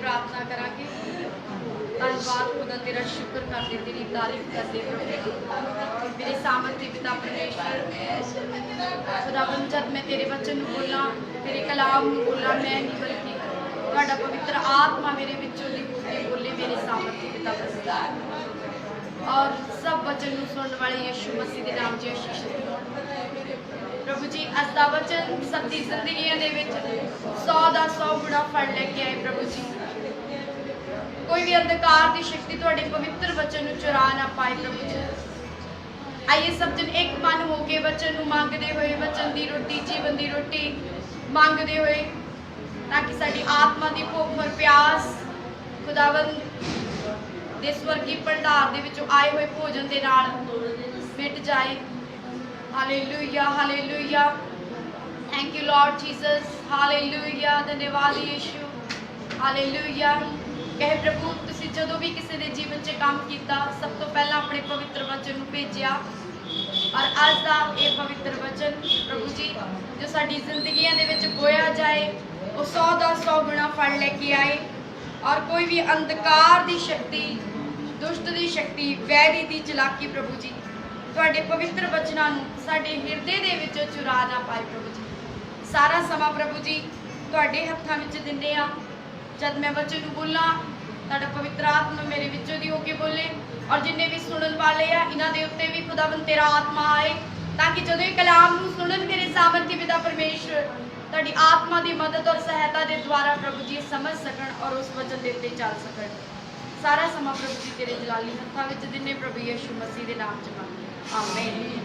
प्रार्थना करांगे। धन्यवाद खुदा तेरा शुक्र करते, तेरी तारीफ करते प्रभु मेरे सामर्थ्य पिता परमेश्वर। खुदावन जब मैं तेरे वचन बोला, तेरे कलाम बोला, मैं नहीं बल्कि तुहाडा पवित्र आत्मा मेरे विचों दी बोले मेरे सामर्थ्य पिता परमेश्वर। और सब वचन सुनने वाले यीशु मसीह के नाम च आशीष प्रभु जी। अज दा वचन सबकी जिंदगियों दे विच 100 दा 100 गुणा फल लेके आए प्रभु जी। कोई भी अंधकार की शक्ति तुहाडे पवित्र वचन नूं चुरा ना पाए प्रभु जी। आइए सब जन एक मन होके वचन नूं मंगदे होए, वचन दी रोटी, जीवन दी रोटी मंगदे होए, ताकि साडी आत्मा दी भुख और प्यास खुदावन दे स्वर्गी भंडार दे विचों आए हुए भोजन दे नाल मिट जाए। Hallelujah, hallelujah, thank you Lord Jesus. Hallelujah, धन्यवाद यीशु। हालेलुया। कहे प्रभु तुसीं जदों भी किसी के जीवन च काम किया, सब तो पहला अपने पवित्र वचन नूं भेजिया, और अज का ये पवित्र वचन प्रभु जी जो साडी जिंदगियां दे विच बोया जाए, वो 100 दा 100 गुणा फल लेके आए। और कोई भी अंधकार की शक्ति, दुष्ट की शक्ति, वैरी की चलाकी प्रभु जी तुहाडे पवित्र वचनां नूं साडे हिरदे दे विच चुरा ना पाए प्रभु जी। सारा समा प्रभु जी तुहाडे हत्थां विच दिंदे आ। जब मैं वचन नूं बोलां, तुहाडा पवित्र आत्मा मेरे विचों दी होके बोले, और जिन्ने भी सुनन वाले आ इन्हां दे उत्ते भी खुदावन तेरा आत्मा आए, ताकि जदों ये कलाम नूं सुनन मेरे सामर्थ्य पिता परमेश्वर तुहाडी आत्मा की मदद और सहायता के द्वारा प्रभु जी समझ सकन और उस वचन के उत्ते चल सकन। सारा समा प्रभु जी तेरे जलाली हत्थां विच दिन्ने प्रभु यीशु मसीह के नाम च मंगदे, आमीन।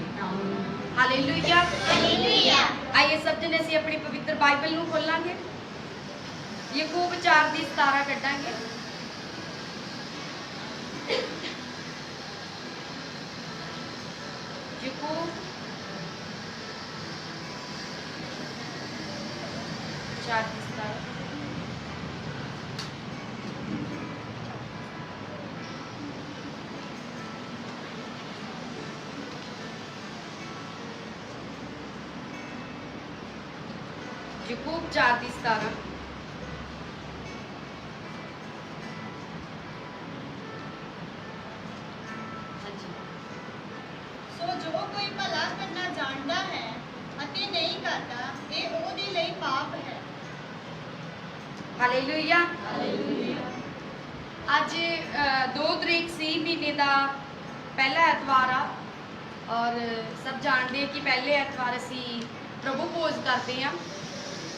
Hallelujah, hallelujah. आइए सब जने असीं अपनी पवित्र बाइबल नूं खोलांगे, याकूब 4:17 कड्डांगे। याकूब 4:17। याकूब 4:17। सो जो कोई भला करना जानता है अते नहीं करता, ये ਉਹਦੇ ਲਈ पाप है। हालेलुया। अज 2 तरीक सी महीने का पहला एतवार आ, और सब जानते हैं कि पहले एतवार असी प्रभु भोज करते हैं,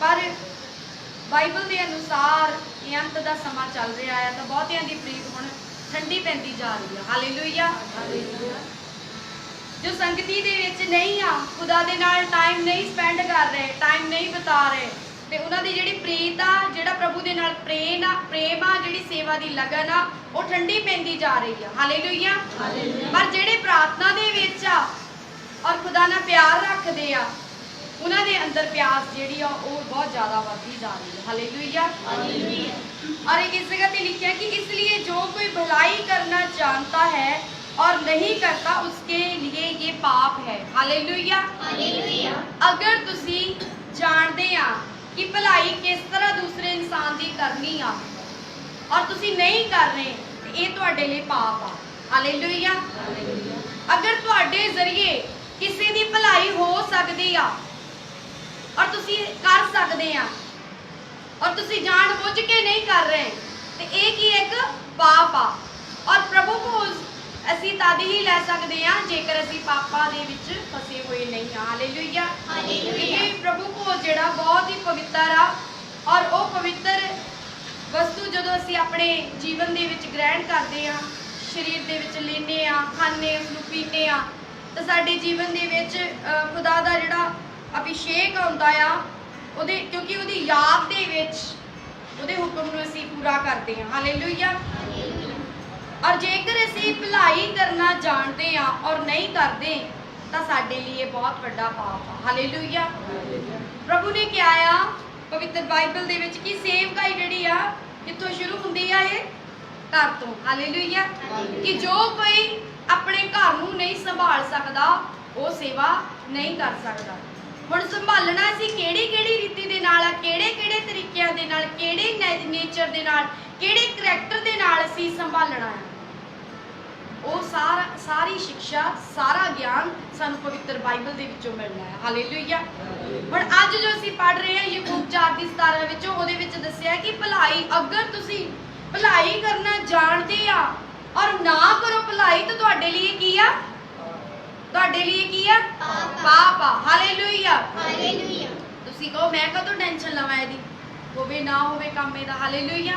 पर बाइबल के अनुसार ये अंत का समा चल रहा है, तो बहुतियां की प्रीत हुण ठंडी पैंदी जा रही है। हालेलुया। जो संगति दे विच नहीं आ, खुदा दे नाल टाइम नहीं स्पेंड कर रहे, टाइम नहीं बिता रहे, ते उन्हां दी जिहड़ी प्रीत आ, जिहड़ा प्रभु दे नाल प्रेम आ, जिहड़ी सेवा दी लगन आ, वो ठंडी पैंदी जा रही है। हालेलुया। पर जिहड़े प्रार्थना दे विच आ और खुदा नाल प्यार रखदे आ, उन्हां दे अंदर प्यास जिहड़ी आ वो बहुत ज़्यादा बढ़ती जा रही है। हालेलुया। और एक इस जगह पे लिखा कि इसलिए जो कोई भलाई करना जानता है और नहीं करता, उसके लिए ये पाप है। हालेलुया। अगर तुसी जानते आ कि भलाई किस तरह दूसरे इंसान की करनी आ और तुसी नहीं कर रहे, तो ये तुहाडे लिए पाप आ। हालेलुया। अगर तुहाडे जरिए किसी की भलाई हो सकती आ और तुसी कर सकते आ और तुसी जान बुझ के नहीं कर रहे, तो ये की एक पाप आ। और प्रभु भोज असी तद ही लै सकते हैं जेकर असी पापा दे विच फसे हुए नहीं हाँ। हालेलुया। क्योंकि प्रभु भोज जिहड़ा बहुत ही पवित्र आ, और वो पवित्र वस्तु जदों असी अपने जीवन दे विच ग्रहण करते हैं, शरीर दे विच लेने आ, खाने, उसनूं पीने आ, तो साडे जीवन दे विच खुदा दा जिहड़ा अभिषेक होंदा आ, उहदे क्योंकि उहदी याद दे विच उहदे हुक्म नूं असी पूरा करते हैं। हालेलुया। और जेकर असी भलाई करना जानते हैं और नहीं करते, तो साडे लिए बहुत बड़ा पाप आ। हालेलुया। प्रभु ने क्या आ पवित्र बाइबल दे विच कि सेवकाई जिहड़ी आ कित्थों शुरू हुंदी आ, ये घर तो। हालेलुया। कि जो कोई अपने घर नूं नहीं संभाल सकदा, वो सेवा नहीं कर सकदा। हुण संभालना असी किहड़ी-किहड़ी रीति दे नाल, किहड़े-किहड़े तरीकिਆਂ दे नाल, किहड़े नेचर दे नाल, ਕਿਹੜੇ ਕਰੈਕਟਰ ਦੇ ਨਾਲ ਅਸੀਂ ਸੰਭਾਲਣਾ ਹੈ। ਉਹ ਸਾਰੀ ਸਿੱਖਿਆ, ਸਾਰਾ ਗਿਆਨ ਸਾਨੂੰ ਪਵਿੱਤਰ ਬਾਈਬਲ ਦੇ ਵਿੱਚੋਂ ਮਿਲਣਾ ਹੈ। ਹਾਲੇਲੂਇਆ। ਹੁਣ ਅੱਜ ਜੋ ਅਸੀਂ ਪੜ੍ਹ ਰਹੇ ਹਾਂ ਯਾਕੂਬ 4:17 ਵਿੱਚੋਂ, ਉਹਦੇ ਵਿੱਚ ਦੱਸਿਆ ਕਿ ਭਲਾਈ, ਅਗਰ ਤੁਸੀਂ ਭਲਾਈ ਕਰਨਾ ਜਾਣਦੇ ਆ ਔਰ ਨਾ ਕਰੋ ਭਲਾਈ, ਤਾਂ ਤੁਹਾਡੇ ਲਈ ਕੀ ਆ? ਤੁਹਾਡੇ ਲਈ ਕੀ ਆ? ਪਾਪ ਆ। ਹਾਲੇਲੂਇਆ। ਤੁਸੀਂ ਕਹੋ ਮੈਂ ਕਦੋਂ ਟੈਨਸ਼ਨ ਲਵਾਂ ਇਹਦੀ, ਹੋਵੇ ਨਾ ਹੋਵੇ ਕੰਮ ਇਹਦਾ। ਹਾਲੇਲੂਇਆ।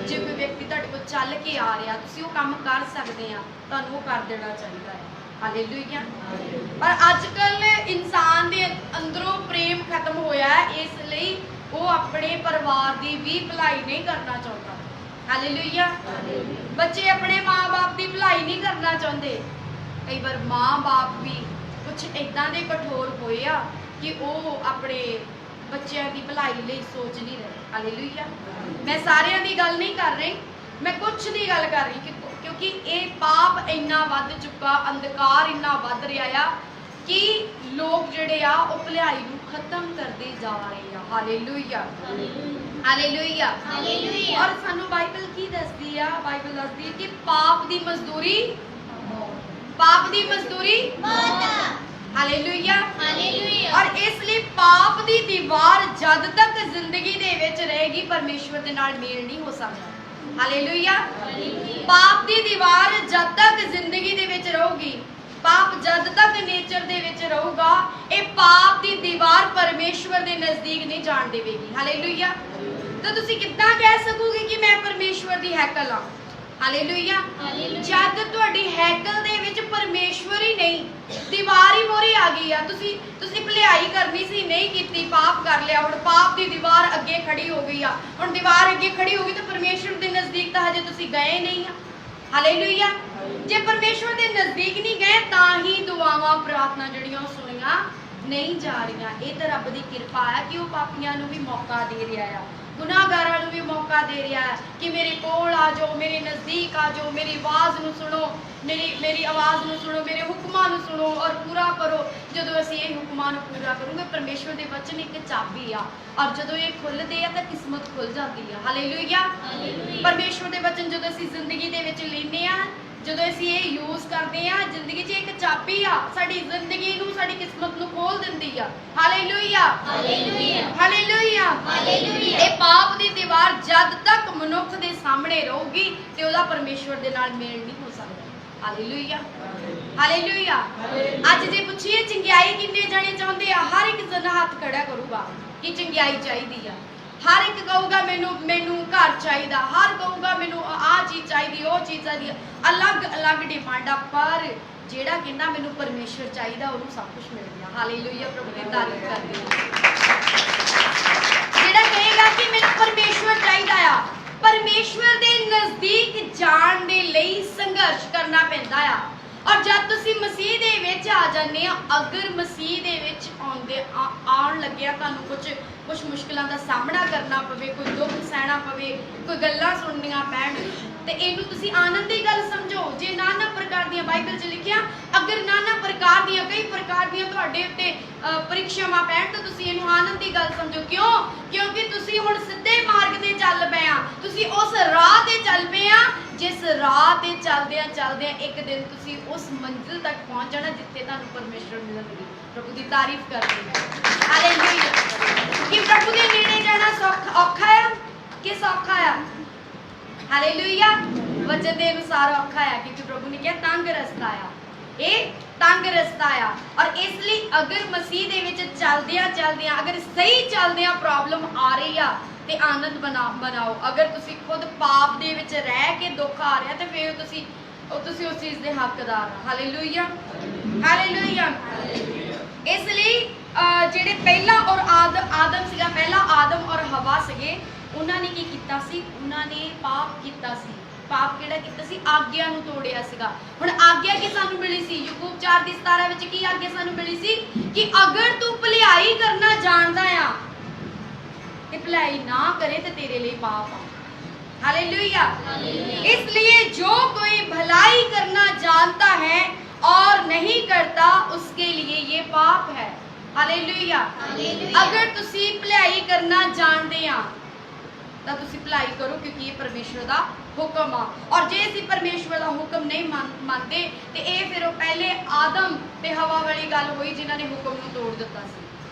ਜੇ ਕੋਈ ਵਿਅਕਤੀ ਤੁਹਾਡੇ ਕੋਲ ਚੱਲ ਕੇ ਆ ਰਿਹਾ, ਤੁਸੀਂ ਉਹ ਕੰਮ ਕਰ ਸਕਦੇ ਆ, ਤੁਹਾਨੂੰ ਉਹ ਕਰ ਦੇਣਾ ਚਾਹੀਦਾ ਹੈ। ਹਾਲੇਲੂਇਆ। ਪਰ ਅੱਜ ਕੱਲ ਇਨਸਾਨ ਦੇ ਅੰਦਰੋਂ ਪ੍ਰੇਮ ਖਤਮ ਹੋਇਆ ਹੈ, ਇਸ ਲਈ ਉਹ ਆਪਣੇ ਪਰਿਵਾਰ ਦੀ ਵੀ ਭਲਾਈ ਨਹੀਂ ਕਰਨਾ ਚਾਹੁੰਦਾ। ਹਾਲੇਲੂਇਆ। ਬੱਚੇ ਆਪਣੇ ਮਾਂ-ਬਾਪ ਦੀ ਭਲਾਈ ਨਹੀਂ ਕਰਨਾ ਚਾਹੁੰਦੇ। ਕਈ ਵਾਰ ਮਾਂ-ਬਾਪ ਵੀ ਕੁਝ ਇਦਾਂ ਦੇ ਕਠੋਰ ਹੋਏ ਆ ਕਿ ਉਹ ਆਪਣੇ ਬੱਚਿਆਂ ਦੀ ਭਲਾਈ ਲਈ ਸੋਚ ਨਹੀਂ ਰਹੇ। ਹਾਲੇਲੂਇਆ। ਮੈਂ ਸਾਰਿਆਂ ਦੀ ਗੱਲ ਨਹੀਂ ਕਰ ਰਹੀ, ਮੈਂ ਕੁਝ ਦੀ ਗੱਲ ਕਰ ਰਹੀ ਕਿਉਂਕਿ ਇਹ ਪਾਪ ਇੰਨਾ ਵੱਧ ਚੁੱਕਾ, ਅੰਧਕਾਰ ਇੰਨਾ ਵੱਧ ਰਿਹਾ ਆ ਕਿ ਲੋਕ ਜਿਹੜੇ ਆ ਉਹ ਭਲਾਈ ਨੂੰ ਖਤਮ ਕਰਦੇ ਜਾ ਰਹੇ ਆ। ਹਾਲੇਲੂਇਆ। ਹਾਲੇਲੂਇਆ। ਔਰ ਸਾਨੂੰ ਬਾਈਬਲ ਕੀ ਦੱਸਦੀ ਆ? ਬਾਈਬਲ ਦੱਸਦੀ ਹੈ ਕਿ ਪਾਪ ਦੀ ਮਜ਼ਦੂਰੀ ਮੌਤ ਆ। ਹਾਲੇਲੂਇਆ। ਔਰ ਇਸ ਲਈ ਪਾਪ ਦੀ ਦੀਵਾਰ ਜਦ ਤੱਕ ਜ਼ਿੰਦਗੀ ਦੇ ਵਿੱਚ ਰਹੇਗੀ, ਪਰਮੇਸ਼ਵਰ ਦੇ ਨਾਲ ਮੇਲ ਨਹੀਂ ਹੋ ਸਕਦਾ। ਹਾਲੇਲੂਇਆ। ਪਾਪ ਦੀ ਦੀਵਾਰ ਜਦ ਤੱਕ ਜ਼ਿੰਦਗੀ ਦੇ ਵਿੱਚ ਰਹੂਗੀ, ਪਾਪ ਜਦ ਤੱਕ ਨੇਚਰ ਦੇ ਵਿੱਚ ਰਹੂਗਾ, ਇਹ ਪਾਪ ਦੀ ਦੀਵਾਰ ਪਰਮੇਸ਼ਵਰ ਦੇ ਨਜ਼ਦੀਕ ਨਹੀਂ ਜਾਣ ਦੇਵੇਗੀ। ਹਾਲੇਲੂਇਆ। ਤਾਂ ਤੁਸੀਂ ਕਿੱਦਾਂ ਕਹਿ ਸਕੋਗੇ ਕਿ ਮੈਂ ਪਰਮੇਸ਼ਵਰ ਦੀ ਹੈਕਲ ਹਾਂ? ਹਾਲੇਲੂਇਆ। ਜਦ ਤੁਹਾਡੀ ਹੈਕਲ ਦੇ ਵਿੱਚ ਪਰਮੇਸ਼ਵਰ ਹੀ ਨਹੀਂ, ਦੀਵਾਰ ਹੀ ਮੋਰੇ ਆ ਗਈ ਆ, ਤੁਸੀਂ ਭਲਾਈ ਕਰਨੀ ਸੀ, ਨਹੀਂ ਕੀਤੀ, ਪਾਪ ਕਰ ਲਿਆ, ਹੁਣ ਪਾਪ ਦੀ ਦੀਵਾਰ ਅੱਗੇ ਖੜੀ ਹੋ ਗਈ ਆ। ਹੁਣ ਦੀਵਾਰ ਅੱਗੇ ਖੜੀ ਹੋ ਗਈ ਤਾਂ ਪਰਮੇਸ਼ਵਰ ਦੇ ਨਜ਼ਦੀਕ ਤਾਂ ਹਜੇ ਤੁਸੀਂ ਗਏ ਨਹੀਂ ਆ। ਹਾਲੇਲੂਇਆ। ਜੇ ਪਰਮੇਸ਼ਵਰ ਦੇ ਨਜ਼ਦੀਕ ਨਹੀਂ ਗਏ ਤਾਂ ਹੀ ਦੁਆਵਾਂ, ਪ੍ਰਾਰਥਨਾ ਜਿਹੜੀਆਂ ਉਹ ਸੁਣੀਆਂ ਨਹੀਂ ਜਾ ਰਹੀਆਂ। ਇਹ ਤਾਂ ਰੱਬ ਦੀ ਕਿਰਪਾ ਹੈ ਕਿ ਉਹ ਪਾਪੀਆਂ ਨੂੰ ਵੀ ਮੌਕਾ ਦੇ ਰਿਹਾ ਆ, ਗੁਨਾਹਗਾਰਾਂ ਨੂੰ ਵੀ ਮੌਕਾ ਦੇ ਰਿਹਾ ਹੈ ਕਿ ਮੇਰੇ ਕੋਲ ਆ ਜਾਓ, ਮੇਰੇ ਨਜ਼ਦੀਕ ਆ ਜਾਓ, ਮੇਰੀ ਆਵਾਜ਼ ਨੂੰ ਸੁਣੋ, ਮੇਰੀ ਆਵਾਜ਼ ਨੂੰ ਸੁਣੋ, ਮੇਰੇ ਹੁਕਮਾਂ ਨੂੰ ਸੁਣੋ ਔਰ ਪੂਰਾ ਕਰੋ। ਜਦੋਂ ਅਸੀਂ ਇਹ ਹੁਕਮਾਂ ਨੂੰ ਪੂਰਾ ਕਰੂਗੇ, ਪਰਮੇਸ਼ਵਰ ਦੇ ਵਚਨ ਇੱਕ ਚਾਬੀ ਆ, ਔਰ ਜਦੋਂ ਇਹ ਖੁੱਲਦੇ ਆ ਤਾਂ ਕਿਸਮਤ ਖੁੱਲ ਜਾਂਦੀ ਆ। ਹਾਲੇਲੂਇਆ। ਪਰਮੇਸ਼ਵਰ ਦੇ ਵਚਨ ਜਦੋਂ ਅਸੀਂ ਜ਼ਿੰਦਗੀ ਦੇ ਵਿੱਚ ਲੈਂਦੇ ਆ, ਜਦੋਂ ਅਸੀਂ ਇਹ ਯੂਜ਼ ਕਰਦੇ ਆ, ਜ਼ਿੰਦਗੀ 'ਚ ਇੱਕ ਚਾਬੀ ਆ, ਸਾਡੀ ਜ਼ਿੰਦਗੀ ਨੂੰ, ਸਾਡੀ ਕਿਸਮਤ ਨੂੰ ਖੋਲ ਦਿੰਦੀ ਆ। ਹਾਲੇਲੂਇਆ। ਹਾਲੇਲੂਇਆ। ਇਹ ਪਾਪ ਦੀ ਦੀਵਾਰ ਜਦ ਤੱਕ ਮਨੁੱਖ ਦੇ ਸਾਹਮਣੇ ਰਹੂਗੀ ਤੇ ਉਹਦਾ ਪਰਮੇਸ਼ਵਰ ਦੇ ਨਾਲ ਮੇਲ ਨਹੀਂ ਹੋ ਸਕਦਾ। ਹਾਲੇਲੂਇਆ। ਹਾਲੇਲੂਇਆ। ਅੱਜ ਜੇ ਪੁੱਛੀਏ ਚੰਗਿਆਈ ਕਿੰਨੇ ਜਾਣੇ ਚਾਹੁੰਦੇ ਆ, ਹਰ ਇੱਕ ਜਣਾ ਹੱਥ ਖੜਾ ਕਰੂਗਾ ਕਿ ਚੰਗਿਆਈ ਚਾਹੀਦੀ ਆ। ਹਰ ਇੱਕ ਕਹੂਗਾ ਮੈਨੂੰ ਘਰ ਚਾਹੀਦਾ, ਹਰ ਕਹੂਗਾ ਮੈਨੂੰ ਆਹ ਚੀਜ਼ ਚਾਹੀਦੀ, ਉਹ ਚੀਜ਼ ਚਾਹੀਦੀ। ਅਲੱਗ ਡਿਮਾਂਡਾਂ, ਪਰ ਜਿਹੜਾ ਕਹਿੰਦਾ ਮੈਨੂੰ ਪਰਮੇਸ਼ਵਰ ਚਾਹੀਦਾ, ਉਹਨੂੰ ਸਭ ਕੁਝ ਮਿਲ ਗਿਆ। ਹਾਲੇਲੂਇਆ। ਪ੍ਰਭੂ ਦੀ ਤਾਰੀਫ ਕਰਦੇ ਹਾਂ। ਜਿਹੜਾ ਕਹੇਗਾ ਕਿ ਮੈਨੂੰ ਪਰਮੇਸ਼ਵਰ ਚਾਹੀਦਾ ਆ, ਪਰਮੇਸ਼ਵਰ ਦੇ ਨਜ਼ਦੀਕ ਜਾਣ ਦੇ ਲਈ ਸੰਘਰਸ਼ ਕਰਨਾ ਪੈਂਦਾ ਆ। ਔਰ ਜਦ ਤੁਸੀਂ ਮਸੀਹ ਦੇ ਵਿੱਚ ਆ ਜਾਂਦੇ ਆ, ਅਗਰ ਮਸੀਹ ਦੇ ਵਿੱਚ ਆਉਣ ਲੱਗਿਆ ਤੁਹਾਨੂੰ ਕੁਝ ਮੁਸ਼ਕਲਾਂ ਦਾ ਸਾਹਮਣਾ ਕਰਨਾ ਪਵੇ, ਕੋਈ ਦੁੱਖ ਸਹਿਣਾ ਪਵੇ, ਕੋਈ ਗੱਲਾਂ ਸੁਣਨੀਆਂ ਪੈਣ, ਤੇ ਇਹਨੂੰ ਤੁਸੀਂ ਆਨੰਦ ਦੀ ਗੱਲ ਸਮਝੋ। ਜੇ ਨਾਨਾ ਪ੍ਰਕਾਰ ਦੀਆਂ, ਬਾਈਬਲ 'ਚ ਲਿਖਿਆ, ਅਗਰ ਨਾਨਾ ਪ੍ਰਕਾਰ ਦੀਆਂ, ਕਈ ਪ੍ਰਕਾਰ ਦੀਆਂ ਤੁਹਾਡੇ ਉੱਤੇ ਪ੍ਰੀਖਿਆਵਾਂ ਪੈਣ ਤਾਂ ਤੁਸੀਂ ਇਹਨੂੰ ਆਨੰਦ ਦੀ ਗੱਲ ਸਮਝੋ। ਕਿਉਂਕਿ ਤੁਸੀਂ ਹੁਣ ਸਿੱਧੇ ਮਾਰਗ ਤੇ ਚੱਲ ਪਏ ਆ, ਤੁਸੀਂ ਉਸ ਰਾਹ ਤੇ ਚੱਲ ਪਏ ਆ, ਜਿਸ ਰਾਹ ਤੇ ਚੱਲਦਿਆਂ ਇੱਕ ਦਿਨ ਤੁਸੀਂ ਉਸ ਮੰਜ਼ਿਲ ਤੱਕ ਪਹੁੰਚ ਜਾਣਾ ਜਿੱਥੇ ਤੁਹਾਨੂੰ ਪਰਮੇਸ਼ਵਰ ਮਿਲਣਗੇ। ਪ੍ਰਭੂ ਦੀ ਤਾਰੀਫ ਕਰਦੇ ਹਾਂ। ਹਾਲੇਲੂਇਆ। ਕਿ ਪ੍ਰਭੂ ਦੇ ਨੇੜੇ ਜਾਣਾ ਔਖਾ ਆ ਕਿ ਸੌਖਾ ਆ? ਹਾਲੇਲੂਇਆ। ਵਚਨ ਦੇ ਅਨੁਸਾਰ ਔਖਾ ਆ, ਕਿਉਂਕਿ ਪ੍ਰਭੂ ਨੇ ਕਿਹਾ ਤੰਗ ਰਸਤਾ ਆ, ਇਹ ਤੰਗ ਰਸਤਾ ਆ। ਔਰ ਇਸ ਲਈ ਅਗਰ ਮਸੀਹ ਦੇ ਵਿੱਚ ਚੱਲਦਿਆਂ ਅਗਰ ਸਹੀ ਚੱਲਦਿਆਂ ਪ੍ਰੋਬਲਮ ਆ ਰਹੀ ਆ ਤੇ ਆਨੰਦ ਬਣਾਓ। ਅਗਰ ਤੁਸੀਂ ਖੁਦ ਪਾਪ ਦੇ ਵਿੱਚ ਰਹਿ ਕੇ ਦੁੱਖ ਆ ਰਿਹਾ ਤੇ ਫਿਰ ਤੁਸੀਂ ਉਸ ਚੀਜ਼ ਦੇ ਹੱਕਦਾਰ ਆ। ਹਾਲੇਲੂਇਆ। ਹਾਲੇਲੂਇਆ। ਇਸ ਲਈ ਜਿਹੜੇ ਪਹਿਲਾ ਔਰ ਆਦਮ ਸੀਗਾ, ਪਹਿਲਾ ਆਦਮ ਔਰ ਹਵਾ ਸੀਗੇ, ਉਹਨਾਂ ਨੇ ਕੀ ਕੀਤਾ ਸੀ? ਉਹਨਾਂ ਨੇ ਪਾਪ ਕੀਤਾ ਸੀ। ਪਾਪ ਕਿਹੜਾ ਕੀਤਾ ਸੀ? ਆਗਿਆ ਨੂੰ ਤੋੜਿਆ ਸੀਗਾ। ਹੁਣ ਆਗਿਆ ਕੀ ਸਾਨੂੰ ਮਿਲੀ ਸੀ? ਯਾਕੂਬ 4:17 ਵਿੱਚ ਕੀ ਆਗਿਆ ਸਾਨੂੰ ਮਿਲੀ ਸੀ? ਕਿ ਅਗਰ ਤੂੰ ਭਲਾਈ ਕਰਨਾ ਜਾਣਦਾ ਆ ਤੇ ਭਲਾਈ ਨਾ करे तो तेरे लिए पाप है। हालेलुया। इसलिए जो कोई भलाई करना जानता है और नहीं करता उसके लिए ये पाप है। हालेलुया। अगर तुसी भलाई करना जानते आ ਤਾਂ ਤੁਸੀਂ ਭਲਾਈ ਕਰੋ, ਕਿਉਂਕਿ ਇਹ ਪਰਮੇਸ਼ਵਰ ਦਾ ਹੁਕਮ ਆ। ਔਰ ਜੇ ਅਸੀਂ ਪਰਮੇਸ਼ਵਰ ਦਾ ਹੁਕਮ ਨਹੀਂ ਮੰਨਦੇ ਤੇ ਇਹ ਫਿਰ ਉਹ ਪਹਿਲੇ ਆਦਮ ਤੇ ਹਵਾ ਵਾਲੀ ਗੱਲ ਹੋਈ ਜਿਨ੍ਹਾਂ ਨੇ ਹੁਕਮ ਨੂੰ ਤੋੜ ਦਿੱਤਾ ਸੀ।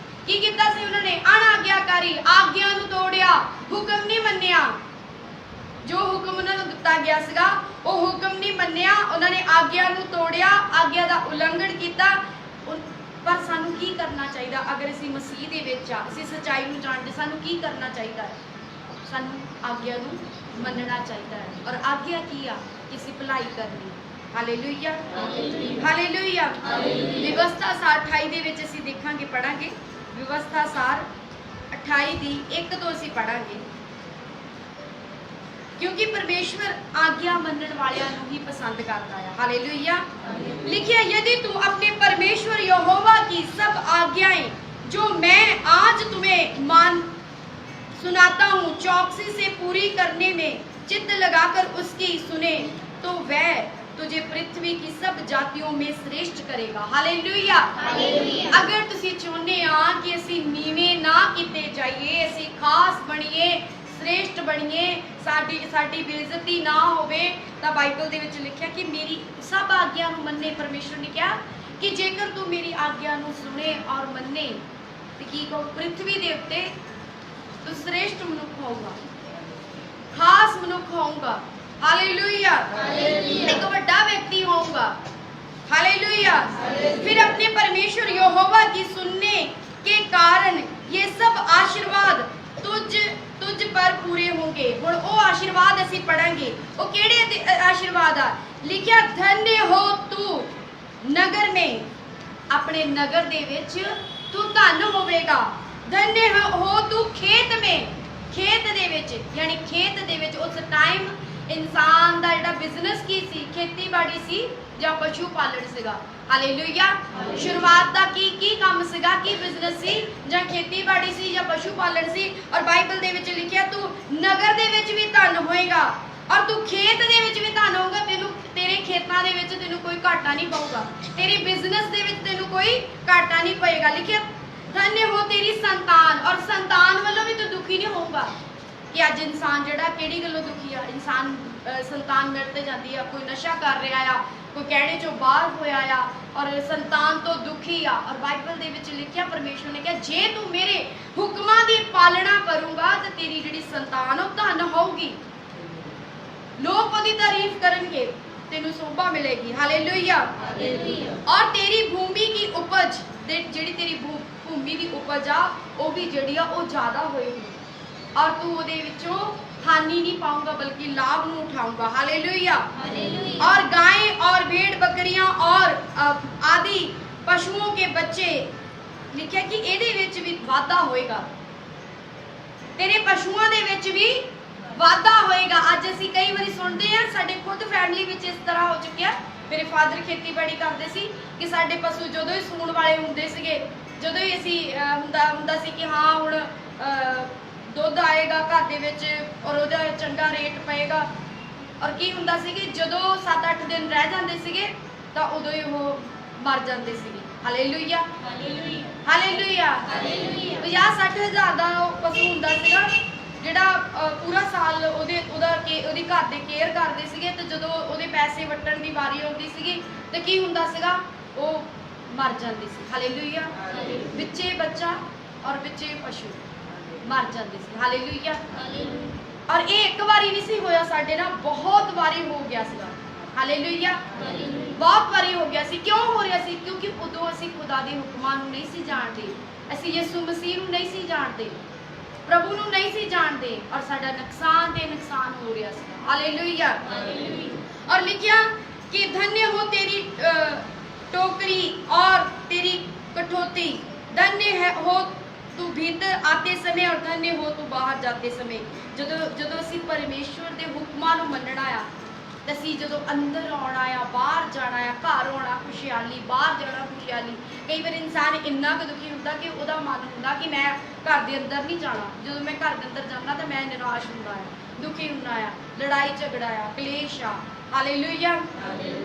ਕੀ ਕੀਤਾ ਸੀ ਉਹਨਾਂ ਨੇ? ਅਣਆਗਿਆਕਾਰੀ, ਆਗਿਆ ਨੂੰ ਤੋੜਿਆ, ਹੁਕਮ ਨਹੀਂ ਮੰਨਿਆ। ਜੋ ਹੁਕਮ ਉਹਨਾਂ ਨੂੰ ਦਿੱਤਾ ਗਿਆ ਸੀਗਾ ਉਹ ਹੁਕਮ ਨਹੀਂ ਮੰਨਿਆ, ਉਹਨਾਂ ਨੇ ਆਗਿਆ ਨੂੰ ਤੋੜਿਆ, ਆਗਿਆ ਦਾ ਉਲੰਘਣ ਕੀਤਾ। ਪਰ ਸਾਨੂੰ ਕੀ ਕਰਨਾ ਚਾਹੀਦਾ? ਅਗਰ ਅਸੀਂ ਮਸੀਹ ਦੇ ਵਿੱਚ ਆ, ਅਸੀਂ ਸੱਚਾਈ ਨੂੰ ਜਾਣਦੇ, ਸਾਨੂੰ ਕੀ ਕਰਨਾ ਚਾਹੀਦਾ ਹੈ? ਸਾਨੂੰ ਆਗਿਆ ਨੂੰ ਮੰਨਣਾ ਚਾਹੀਦਾ ਹੈ। ਔਰ ਆਗਿਆ ਕੀ ਆ? ਕਿ ਅਸੀਂ ਭਲਾਈ ਕਰਨੀ। Hallelujah, hallelujah. ਵਿਵਸਥਾ ਸਾਰ 28 ਦੇ ਵਿੱਚ ਅਸੀਂ ਦੇਖਾਂਗੇ, ਪੜਾਂਗੇ। ਵਿਵਸਥਾ ਸਾਰ 28 ਦੀ 1 ਤੋਂ ਅਸੀਂ ਪੜਾਂਗੇ, क्योंकि परमेश्वर आज्ञा मनने वालियां नूं ही पसंद करता है। हालेलुया। लिखिया, यदि तुम अपने परमेश्वर यहोवा की सब आज्ञाएं जो मैं आज तुम्हें मान सुनाता हूँ चौकसी से पूरी करने में चित्त लगाकर उसकी सुने, तो वह तुझे पृथ्वी की सब जातियों में श्रेष्ठ करेगा। हालेलुया। अगर तुसी चाहुंदे आ कि असी नीवे ना कीते जाइए, असी खास बणीए, श्रेष्ठ बणीए, साडी बेइज्जती ना होवे, तां बाइबल दे विच लिखिया कि मेरी सब आज्ञा नूं मन्ने। परमेश्वर ने कहा कि जेकर तू मेरी आज्ञा नूं सुने और मन्ने ते की कहो, पृथ्वी दे उत्ते तू श्रेष्ठ मनुख होगा, खास मनुख होगा। हालेलुया। एक बड़ा व्यक्ति होगा। हालेलुया। फिर अपने परमेश्वर यहोवा की सुनने के कारण ये सब आशीर्वाद तुझ पर पूरे होंगे। हुण ओ आशीर्वाद असी पढ़ांगे। ओ केड़े आशीर्वाद आ? लिखिया, धन्य हो तू नगर में, अपने नगर दे विच तू धन होवेगा। धन्य हो तू खेत में, खेत दे विच, यानी खेत दे विच उस टाइम इंसान दा जिहड़ा बिजनेस की सी, खेतीबाड़ी सी ਜਾਂ ਪਸ਼ੂ ਪਾਲਣ ਸੀਗਾ। ਹਾਲੇਲੂਇਆ। ਸ਼ੁਰੂਆਤ ਦਾ ਕੀ ਕੰਮ ਸੀਗਾ? ਕੀ ਬਿਜ਼ਨਸ ਸੀ? ਜਾਂ ਖੇਤੀਬਾੜੀ ਸੀ ਜਾਂ ਪਸ਼ੂ ਪਾਲਣ ਸੀ। ਔਰ ਬਾਈਬਲ ਦੇ ਵਿੱਚ ਲਿਖਿਆ, ਤੂੰ ਨਗਰ ਦੇ ਵਿੱਚ ਵੀ ਧਨ ਹੋਏਗਾ ਔਰ ਤੂੰ ਖੇਤ ਦੇ ਵਿੱਚ ਵੀ ਧਨ ਹੋਊਗਾ। ਤੈਨੂੰ ਤੇਰੇ ਖੇਤਾਂ ਦੇ ਵਿੱਚ ਤੈਨੂੰ ਕੋਈ ਘਾਟਾ ਨਹੀਂ ਪਊਗਾ, ਤੇਰੀ ਬਿਜ਼ਨਸ ਦੇ ਵਿੱਚ ਤੈਨੂੰ ਕੋਈ ਘਾਟਾ ਨਹੀਂ ਪਏਗਾ। ਲਿਖਿਆ, ਧन्य हो तेरी संतान, और संतान वालों भी तो दुखी नहीं होगा। कि अज इंसान जिहड़ा किहड़ी गल्लों दुखी आ? इंसान संतान मिलते जाती है, कोई नशा कर रहा आ, कोई कहने चो बाहर होया आ और संतान तो दुखी आ। और बाइबल दे विच लिखिया, परमेश्वर ने कहा, जे तू मेरे हुक्मां दी पालना करूंगा तो तेरी जिहड़ी संतान ओ धन होगी, लोग ओदी तारीफ करनगे, तेनू शोभा मिलेगी। हालेलुया। और तेरी भूमि की उपज, जिहड़ी तेरी भूमि की उपज आ वो भी जिहड़ी आ वो ज्यादा होएगी और तू ओदे विचों हानि नहीं पाऊंगा बल्कि लाभ नूं उठाऊंगा। हालेलुया। और गाय और भेड़ बकरियां और आदि पशुओं के बच्चे, लिखिया कि इहदे विच भी वाधा होएगा, तेरे पशुओं दे विच भी वाधा होएगा। अज असीं कई बारी सुनते हैं, साडे खुद फैमिली विच इस तरह हो चुकिया। मेरे फादर खेतीबाड़ी करते सी कि साडे पशु जदों ही सूण वाले हुंदे सीगे, जदों ही असीं हुंदा सी कि हाँ हुण दुध आएगा घर दे विच और ਉਹਦਾ ਚੰਗਾ ਰੇਟ ਪਏਗਾ। और की ਹੁੰਦਾ ਸੀ कि ਜਦੋਂ 7-8 दिन रह ਜਾਂਦੇ ਸੀਗੇ ਤਾਂ ਉਦੋਂ ਹੀ ਉਹ ਮਰ ਜਾਂਦੇ ਸੀਗੇ। Hallelujah, hallelujah. 50-60 ਹਜ਼ਾਰ ਦਾ ਉਹ ਪਸ਼ੂ ਹੁੰਦਾ ਸੀਗਾ ਜਿਹੜਾ ਪੂਰਾ ਸਾਲ ਉਹਦੀ ਘਰ ਦੇ ਕੇਅਰ ਕਰਦੇ ਸੀਗੇ ਤੇ ਜਦੋਂ ਉਹਦੇ ਪੈਸੇ ਵਟਣ ਦੀ ਵਾਰੀ ਆਉਂਦੀ ਸੀਗੀ ਤੇ ਕੀ ਹੁੰਦਾ ਸੀਗਾ, ਉਹ ਮਰ ਜਾਂਦੇ ਸੀ। ਹਾਲੇਲੂਇਆ। ਵਿੱਚੇ ਬੱਚਾ ਔਰ ਵਿੱਚੇ ਪਸ਼ੂ मर जाते सी। हालेलुया। और ये एक बारी नहीं सी होया, साडे ना बहुत बारी हो गया सीगा। हालेलुया। बहुत बारी हो गया सी। क्यों हो रहा सी? क्योंकि उदों असीं खुदा दे हुक्मां नूं नहीं सी जानदे, असीं यीशु मसीह नूं नहीं सी जानदे, प्रभु नूं नहीं सी जानदे और साडा नुकसान ते नुकसान हो रहा सी। हालेलुया। और लिखिया कि धन्य हो तेरी टोकरी और तेरी कठौती, धन्य है हो तू भीतर आते समय और धन्य हो तू बाहर जाते समय। ਜਦੋਂ ਅਸੀਂ ਪਰਮੇਸ਼ਵਰ ਦੇ ਹੁਕਮਾਂ ਨੂੰ ਮੰਨਣਾ ਆ ਤੇ ਅਸੀਂ ਜਦੋਂ ਅੰਦਰ ਆਉਣਾ ਆ, ਬਾਹਰ ਜਾਣਾ ਆ, ਘਰ ਆਉਣਾ ਖੁਸ਼ਹਾਲੀ, ਬਾਹਰ ਜਾਣਾ ਖੁਸ਼ਹਾਲੀ। ਕਈ ਵਾਰ ਇਨਸਾਨ ਇੰਨਾ ਕੁ ਦੁਖੀ ਹੁੰਦਾ ਕਿ ਉਹਦਾ ਮਨ ਹੁੰਦਾ ਕਿ ਮੈਂ ਘਰ ਦੇ ਅੰਦਰ ਨਹੀਂ ਜਾਣਾ। ਜਦੋਂ ਮੈਂ ਘਰ ਦੇ ਅੰਦਰ ਜਾਂਦਾ ਤਾਂ ਮੈਂ ਨਿਰਾਸ਼ ਹੁੰਦਾ ਆ, ਦੁਖੀ ਹੁੰਦਾ ਆ, ਲੜਾਈ ਝਗੜਾ ਆ, ਕਲੇਸ਼ ਆ। ਹਾਲੇਲੂਇਆ।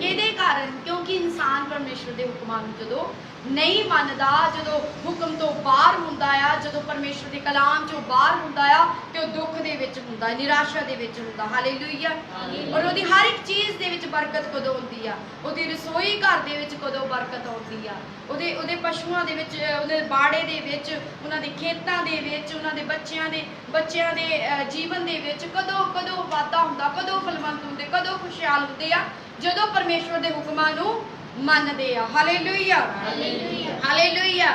ਕਿਹਦੇ ਕਾਰਨ? ਕਿਉਂਕਿ ਇਨਸਾਨ परमेश्वर के हुक्मां नूं जदों नहीं मनदा, जदों हुक्म तो बाहर हुंदा आ, जदों परमेश्वर के कलाम चों बाहर हुंदा आ ते ओह दुख दे विच हुंदा, निराशा दे विच हुंदा। हालेलुया। और ओहदी हर एक चीज़ दे विच बरकत कदों हुंदी आ, ओहदी रसोई घर दे विच कदों बरकत आउंदी आ, ओहदे ओहदे पशुआं दे विच, ओहदे बाड़े दे विच, उहनां दे खेतां दे विच, उहनां दे बच्चियां दे जीवन दे विच कदों कदों वाधा हुंदा, कदों फलवंत हुंदे, कदों खुशहाल हुंदे आ, जदों परमेश्वर दे हुक्मां नूं मनदे आ। Hallelujah, hallelujah.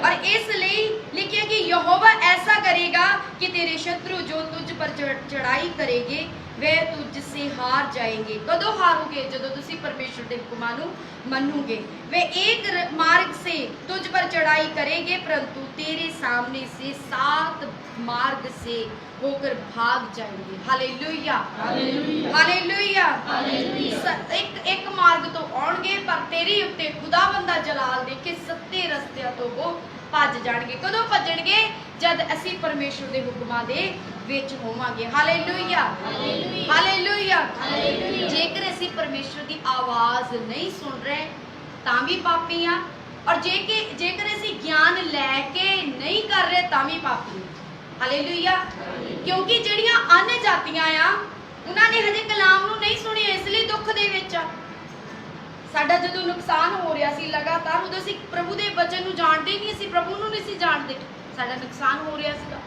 और इसलिए लिखिए कि यहोवा ऐसा करेगा कि तेरे शत्रु जो तुझ पर चढ़ाई करेंगे वह तुझसे हार जाएंगे। कदों हारोगे? जदों तुसी परमेश्वर के हुक्मां नूं मनोगे। वे एक मार्ग से तुझ पर चढ़ाई करेंगे परंतु तेरे सामने से 7 मार्ग से होकर भाग जाएंगे। Hallelujah, hallelujah. एक मार्ग तो आउणगे पर तेरी उत्ते खुदावंद दा जलाल देख के 7 रस्तियां तो वो भज जाणगे। कदों भजणगे? जद असीं परमेश्वर दे हुक्मां दे विच होवांगे। Hallelujah, hallelujah. जेकर असीं परमेश्वर की आवाज़ नहीं सुन रहे तां भी पापी आ, और जेकर असीं ज्ञान लैके नहीं कर रहे तां भी पापी आ। हालेलुया। क्योंकि ਜਿਹੜੀਆਂ अन्य जातियां आ उन्हां ने हजे कलाम नूं नहीं सुनिया, इसलिए दुख दे विच आ। साडा जदों नुकसान हो रहा सी लगातार, उदों असीं प्रभु दे वचन नूं जाणदे नहीं, असीं प्रभु नूं नहीं सी जाणदे, साडा नुकसान हो रहा सीगा।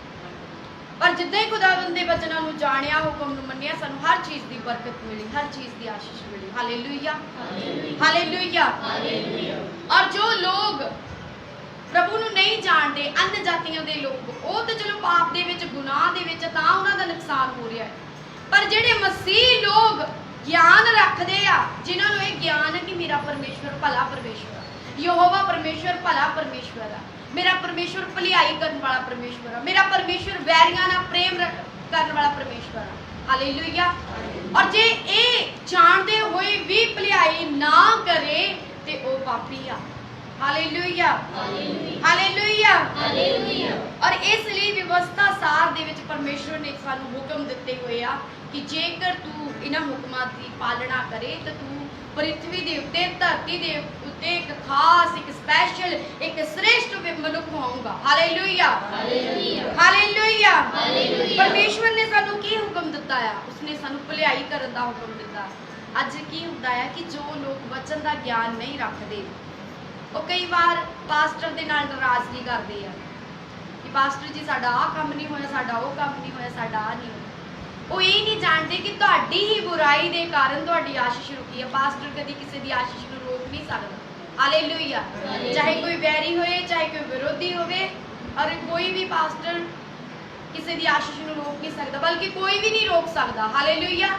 पर जिद्दां ही खुदावंद दे वचनां नूं जाणिया, हुक्म नूं मन्निया, सानूं हर चीज़ की बरकत मिली, हर चीज़ की आशीष मिली। Hallelujah, hallelujah. और जो लोग प्रभु नूं नहीं जानते, अन्य जातियां दे लोग, वो तो चलो पाप दे विच, गुनाह दे विच, तां उन्हां दा नुकसान हो रहा है। पर जिहड़े मसीह लोग ज्ञान रखते आ, जिन्हां नूं इह ज्ञान है कि मेरा परमेश्वर भला परमेश्वर है, यहोवा परमेश्वर भला परमेश्वर है, मेरा परमेश्वर भलाई करने वाला परमेश्वर है, मेरा परमेश्वर वैरियां नाल प्रेम करने वाला परमेश्वर है। हालेलुया। और जे ये जानते हुए भी भलाई ना करे ते वो पापी आ। Hallelujah, hallelujah. और इसलिए व्यवस्था सार दे विच परमेश्वर ने सानू हुक्म दिते हुए आ कि जेकर तू इन्हां हुक्मां दी पालना करे तो तू पृथ्वी दे उत्ते, धरती दे उत्ते एक खास, एक स्पैशल, एक श्रेष्ठ मनुख होऊगा। Hallelujah, hallelujah. परमेश्वर ने सानू की हुक्म दिता है? उसने सानू भलाई करन दा हुक्म दिता। अज की हुंदा है कि जो लोग वचन दा ज्ञान नहीं रखते, वो कई बार पास्टर दे नाल नाराजगी करते हैं कि पास्टर जी साडा आ काम नहीं होया, साडा वो काम नहीं होया, साडा आ नहीं होया। वो ये नहीं जानते कि तुहाडी ही बुराई दे कारण तुहाडी आशीष रुकी है। पास्टर कदी किसी दी आशीष नूं रोक नहीं सकदा। हालेलुया। चाहे कोई वैरी होए, चाहे कोई विरोधी होवे, और कोई भी पास्टर किसी दी आशीष नूं रोक नहीं सकदा, बल्कि कोई भी नहीं रोक सकदा। हालेलुया।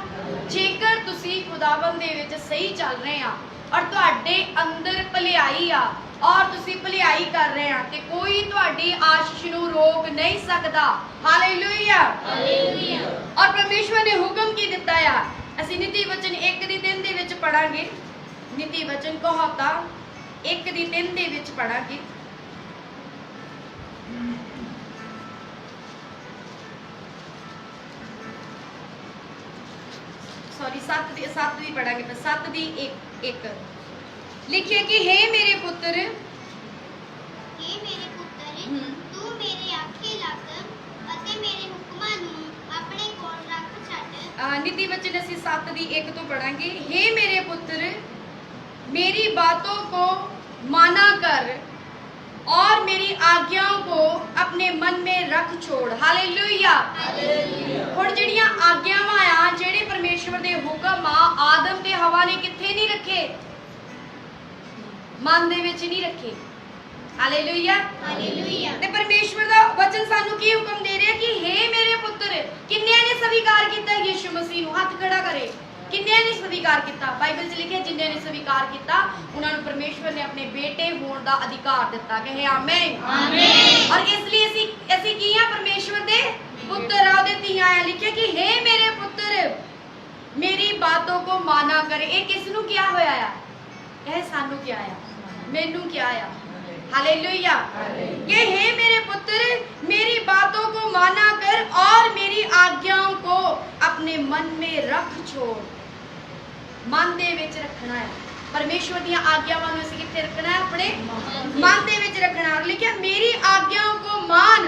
जेकर तुसीं खुदावंद दे विच सही चल रहे आ और तुहाडे अंदर भलाई आ और तुसीं भलाई कर रहे हैं ते कोई तुहाडी आशीष नूं रोक नहीं सकदा। Hallelujah, hallelujah. और परमेश्वर ने हुक्म की दिता है, असीं नीति वचन 1:3 दे विच पढ़ांगे। नीति वचन कहावतां 1:3 दे विच पढ़ांगे। सॉरी 7 भी पढ़ांगे, बस 7:1 लिखिए कि हे मेरे पुत्र, तू मेरे आखे लग अते मेरे हुक्मां नूं अपने कोल रख छड्ड। नीति वचन असीं 7:1 तो पढ़ांगे। हे मेरे पुत्र, मेरी बातों को माना कर और मेरी आज्ञाओं को अपने मन में रख छोड़। हालेलुया। हुण जिहड़ियां आज्ञावां आ, जिहड़े परमेश्वर दे हुक्म आ, आदम ते हवा ने कित्थे नहीं रखे? मन दे विच नहीं रखे। Hallelujah, hallelujah. ते परमेश्वर दा वचन सानू की हुक्म दे रहा है कि हे मेरे पुत्र, किन्ने ने स्वीकार किया यीशु मसीह नूं? हाथ खड़ा करे। किन्ने ने स्वीकार किया? बाइबल च लिखिया जिन्ने ने स्वीकार किया उन्हां नूं परमेश्वर ने अपने बेटे होण दा अधिकार दिता। कहे आमीन, आमीन। और इसलिए असीं की हां? परमेश्वर दे पुत्र आ, ओहदे धीआं आ। लिखिया कि हे मेरे पुत्र, मेरी बातों को माना कर। ये किस नूं क्या होया आ? यह सानू क्या आ, मैनू क्या आ। हालेलुया। कि हे मेरे पुत्र, मेरी बातों को माना कर और मेरी आज्ञाओं को अपने मन में रख छोड़। मन दे विच रखना है। परमेश्वर दी आज्ञावां नूं असीं कित्थे रखना है? अपने मन दे विच रखना। और लिखिया मेरी आज्ञाओं को मान,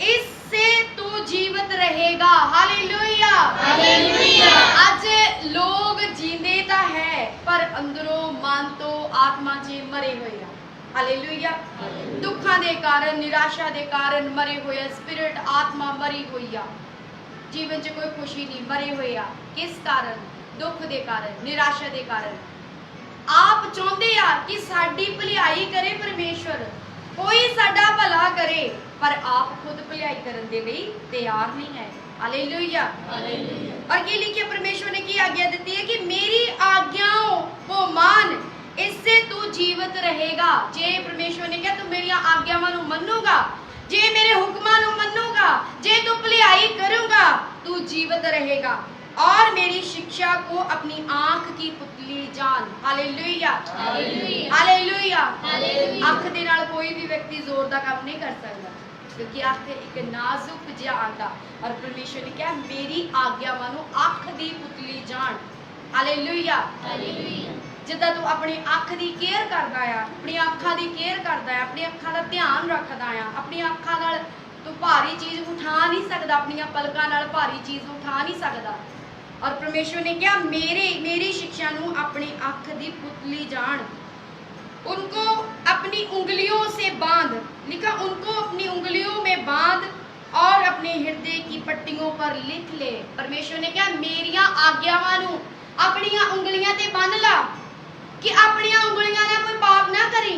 इससे तू जीवित रहेगा। Hallelujah hallelujah. आज लोग जींदे तां है पर अंदरों मन तो आत्मा च मरे होए आ। हालेलुया। दुखां दे कारण, निराशा दे कारण मरे होए, स्पिरिट आत्मा मरी होई आ। जीवन च कोई खुशी नहीं, मरे हुए आ। किस कारण? दुख दे कारण, निराशा दे कारण। आप चाहते आ कि साडी भलाई करे परमेश्वर, कोई साडा भला करे, पर आप खुद भलाई करन दे लई तैयार नहीं है। Hallelujah hallelujah. और ये लिखिए परमेश्वर ने की आज्ञा दी है कि मेरी आज्ञाओं को मान, इससे तू जीवित रहेगा। जे परमेश्वर ने कहा तू मेरी आज्ञावां नूं मन्नूगा, जे मेरे हुक्मां नूं मन्नूगा, जे तू भलाई करूंगा, तू जीवित रहेगा और मेरी शिक्षा को अपनी आंख की पुतली जान। Hallelujah hallelujah. अख दे नाल कोई भी व्यक्ति जोर दा काम नहीं कर सकता, क्योंकि अख एक नाजुक जिहा आंगा। और परमेश्वर ने कहा मेरी आज्ञावां नूं अख दी पुतली जान। Hallelujah hallelujah. जिद्दां तू अपनी अख दी केयर करदा आ, अपनी अखां दी केयर करदा आ, अपनी अखां दा ध्यान रखदा आ, अपनी अखां नाल तू भारी चीज उठा नहीं सकदा, अपनी पलकां नाल भारी चीज उठा नहीं सकदा। और परमेश्वर ने कहा मेरी शिक्षा नूं अपनी अख दी पुतली जान, उनको अपनी उंगलियों से बांध। लिखा उनको अपनी उंगलियों में बांध और अपने हृदय की पट्टियों पर लिख ले। परमेश्वर ने कहा मेरियां आज्ञावां नूं अपनियां उंगलियां ते बन ला कि अपनियां उंगलियां नाल कोई पाप ना करी।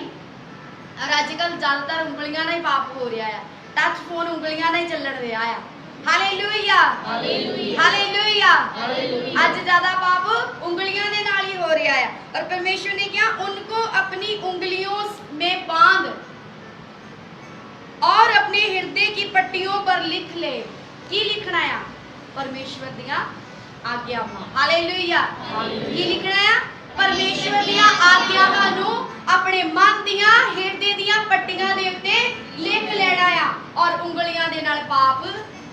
और अजकल ज्यादातर उंगलियां नाल ही पाप हो रहा है, टच फोन उंगलियां नाल ही चलण रहा है। Hallelujah hallelujah hallelujah. आज ज्यादा पाप उंगलियां दे नाल ही हो रहा है। और परमेश्वर ने कहा उनको अपनी उंगलियों में बांध और अपने हृदय की पट्टियों पर लिख ले। की लिखना है? परमेश्वर दियां आज्ञावां। हालेलुया। की लिखना है? परमेश्वर दियां आज्ञावां नूं अपने मन दियां हृदय दियां पट्टियां दे उत्ते लिख लेना है और उंगलियां दे नाल पाप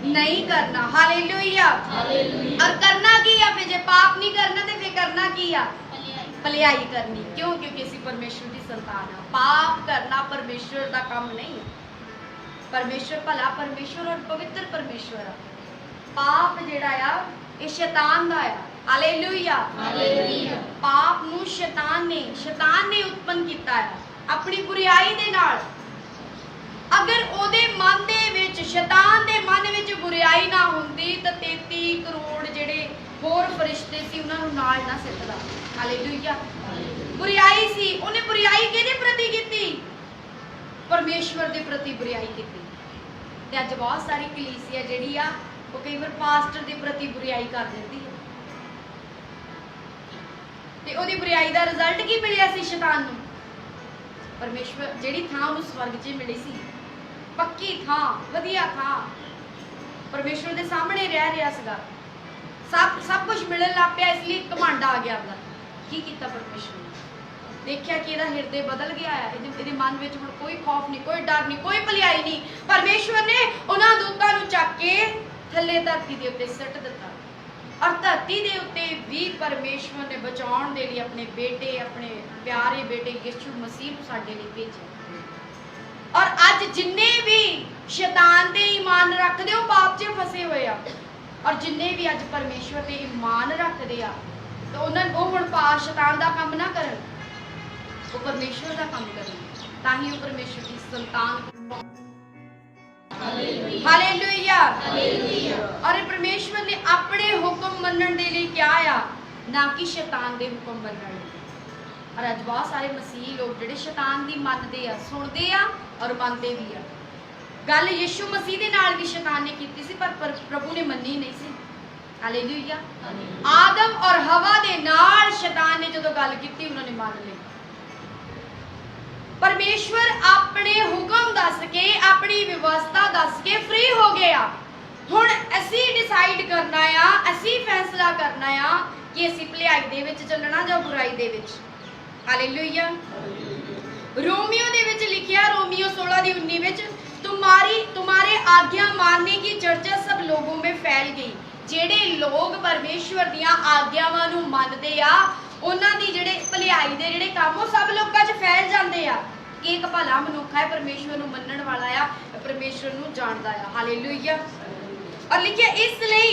नहीं करना। Hallelujah hallelujah. और करना की है? फिर जे पाप नहीं करना तो फिर करना की है? भलाई करनी। क्यों? क्योंकि असीं परमेश्वर दी संतान है। पाप करना परमेश्वर दा काम नहीं। परमेश्वर भला परमेश्वर और पवित्र परमेश्वर है। पाप जिहड़ा आ ये शैतान दा है। Hallelujah hallelujah. पाप नूं शैतान ने उत्पन्न कीता है अपनी बुराई दे नाल। अगर ओदे मन दे विच, शैतान दे मन विच बुराई ना हुंदी तो 33 करोड़ जिहड़े होर फरिश्ते सी उन्हां नूं नाल ना सिੱਟਦਾ। हालेलुया। बुराई सी, उन्हें बुराई किहदे प्रति कीती? परमेश्वर दे प्रति बुराई कीती। ते अज बहुत सारी कलीसिया जिहड़ी आ वो कई बार पास्टर दे प्रति बुराई कर दिंदी है ते ओदी बुराई दा रिजल्ट की मिलिया सी शैतान नूं? परमेश्वर जिहड़ी थां उहनूं स्वर्ग 'च मिली सी, पक्की थां, वधिया थां, परमेश्वर दे सामने रह रहा सीगा, सब कुछ मिलण लग पिया, इसलिए घमंड आ गया अपना। की कीता परमेश्वर ने? देखिया कि ਇਹਦਾ ਹਿਰਦੇ ਬਦਲ ਗਿਆ ਹੈ, ਇਹਦੇ ਮਨ ਵਿੱਚ ਹੁਣ ਕੋਈ ਖੌਫ ਨਹੀਂ, ਕੋਈ ਡਰ ਨਹੀਂ, ਕੋਈ ਭਲਾਈ ਨਹੀਂ। परमेश्वर ने ਉਹਨਾਂ ਦੂਤਾਂ ਨੂੰ ਚੱਕ ਕੇ ਥੱਲੇ ਧਰਤੀ ਦੇ ਉੱਤੇ ਸਿੱਟ ਦਿੱਤਾ। और धरती दे उत्ते भी परमेश्वर ने बचाउण दे लई अपने बेटे, अपने प्यारे बेटे यीशु मसीह नूं साडे लई भेजिया। और अज जिन्ने भी शैतान ते ईमान रखदे हो पाप 'च फसे होए आ, और जिन्ने भी अज परमेश्वर ते ईमान रखदे आ तो उन्हां ओह हुण शैतान दा काम ना करन, वो परमेश्वर दा काम करन, तां ही वो परमेश्वर दी संतान। Hallelujah hallelujah. और परमेश्वर ने अपने हुक्म मनण दे लई क्या आ, ना कि शैतान दे हुक्म मनण लई। और अज बहुत सारे मसीही लोग जिहड़े शैतान दी मनदे आ, सुणदे आ और मनदे भी आ। गल यीशु मसीह दे नाल भी शैतान ने कीती सी पर प्रभु ने मन्नी नहीं सी। हालेलुया। आदम और हवा दे नाल शैतान ने जदों गल कीती उन्होंने मान लई। परमेश्वर अपने हुक्म दस के, अपनी व्यवस्था दस के फ्री हो गया। हुण असी डिसाइड करना आ, असी फैसला करना आ कि असी भलाई दे विच चलना जां बुराई दे विच। हालेलुया। रोमियो दे विच लिखिया, रोमियो 16:19 विच, तुम्हारे आज्ञा मानने की चर्चा सब लोगों में फैल गई। जेड़े लोग परमेश्वर दियां आज्ञावां नूं मनदे आ ਉਹਨਾਂ ਦੀ ਜਿਹੜੇ ਭਲਾਈ ਦੇ ਜਿਹੜੇ ਕੰਮ ਉਹ ਸਭ ਲੋਕਾਂ 'ਚ ਫੈਲ ਜਾਂਦੇ ਆ ਕਿ ਇੱਕ ਭਲਾ ਮਨੁੱਖ ਹੈ, परमेश्वर ਨੂੰ ਮੰਨਣ ਵਾਲਾ ਆ, परमेश्वर ਨੂੰ ਜਾਣਦਾ ਆ। हालेलुया। और लिखिए इसलिए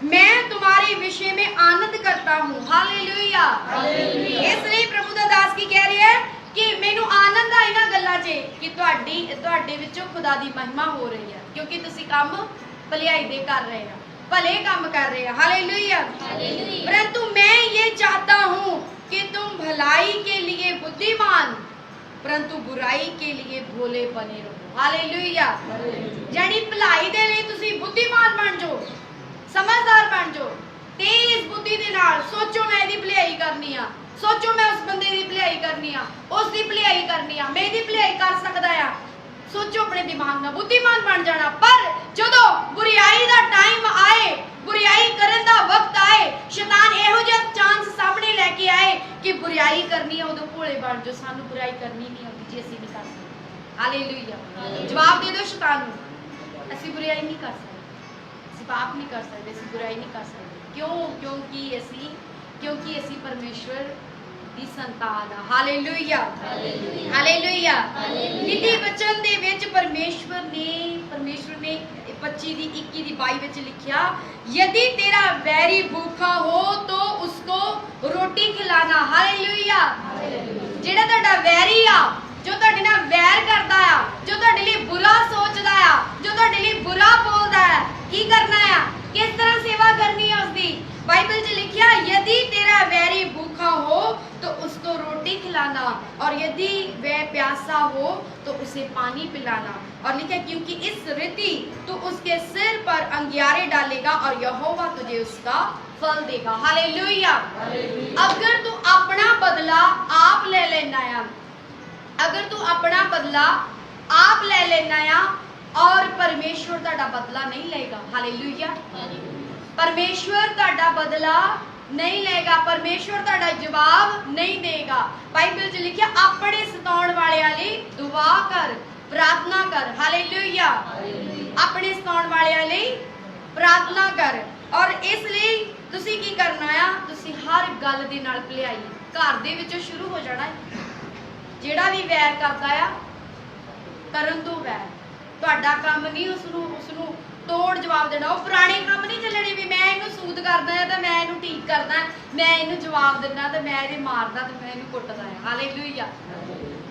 मैं तुम्हारे विषय में आनंद करता हूँ। हालेलुया। इसलिए प्रभु दा दास की कह रही है कि मैनू आनंद आ इन्हां गल्लां 'च कि तुहाडे विचों खुदा दी महिमा हो रही है, क्योंकि तुसीं काम भलाई दे कर रहे हो, भले काम कर रहे हैं। हालेलुया। परंतु मैं ये चाहता हूँ कि तुम भलाई के लिए बुद्धिमान परंतु बुराई के लिए भोले बने रहो। हालेलुया। यानी भलाई दे लिए तुसी बुद्धिमान बन जाओ, समझदार बन जाओ, तेज बुद्धि दे नाल सोचो मैं इहदी भलाई करनी आ, सोचो मैं उस बंदे दी भलाई करनी आ, उस दी भलाई करनी आ, मैं इहदी भलाई कर सकदा आ। सोचो अपने दिमाग नाल बुद्धिमान बन जाना। पर जदों बुराई दा टाइम आए, बुराई करन दा वक्त आए, शैतान इहो जिहा चांस सामने लेके आए कि बुराई करनी है, उदों भोले बन जाओ, सानू बुराई करनी नहीं आउंदी जी, असीं नहीं कर सकदे। हालेलुया। जवाब दे दो शैतान नूं, असीं बुराई नहीं कर सकदे, असीं पाप नहीं कर सकदे, असीं बुराई नहीं कर सकदे। क्यों? क्योंकि असीं परमेश्वर दी संतान आ। हालेलुया। हालेलुया। निधि वचन दे विच परमेश्वर ने 25 दी 21 दी 22 विच लिखिया, यदि तेरा वैरी भूखा हो तो उसको रोटी खिलाना। हालेलुया। जेड़ा तुहाडा वैरी आ, जो तुहाडे नाल वैर करदा आ, जो तुहाडे लिए बुरा सोचदा आ, जो तुहाडे लिए बुरा बोलदा है, की करना है? किस तरह सेवा करनी है उसकी? बाइबल च लिखिया, यदि तेरा वैरी भूखा हो तो उसको रोटी खिलाना, और यदि वह प्यासा हो तो उसे पानी पिलाना। और लिखा, क्योंकि इस रीति तू उसके सिर पर अंगियारे डालेगा और यहोवा तुझे उसका फल देगा। हालेलुया। अगर तू अपना बदला आप ले लेना है, अगर तू अपना बदला आप ले लेना है, और परमेश्वर तुहाडा बदला नहीं लेगा। हालेलुया। परमेश्वर तुहाडा बदला नहीं लेगा, परमेश्वर तुहाडा जवाब नहीं देगा। बाइबल च लिखिया, अपने सताउण वालियां लई दुआ कर, प्रार्थना कर। हालेलुया। अपने सताउण वालियां लई प्रार्थना कर। और इसलिए तुसी की करना है? तुसी हर गल दे नाल भलाई घर दे विचों शुरू हो जाना है। जेड़ा भी वैर करदा आ, करन तो वैर, तुहाडा काम नहीं उसनू तोड़ जवाब देना। वो पुराने काम नहीं चलने भी मैं इनू सूद करदा है तो मैं इनू ठीक करदा, मैं इनू जवाब देना तो मैं इहदे मारदा तो मैं इनू कुटदा है। हालेलुया।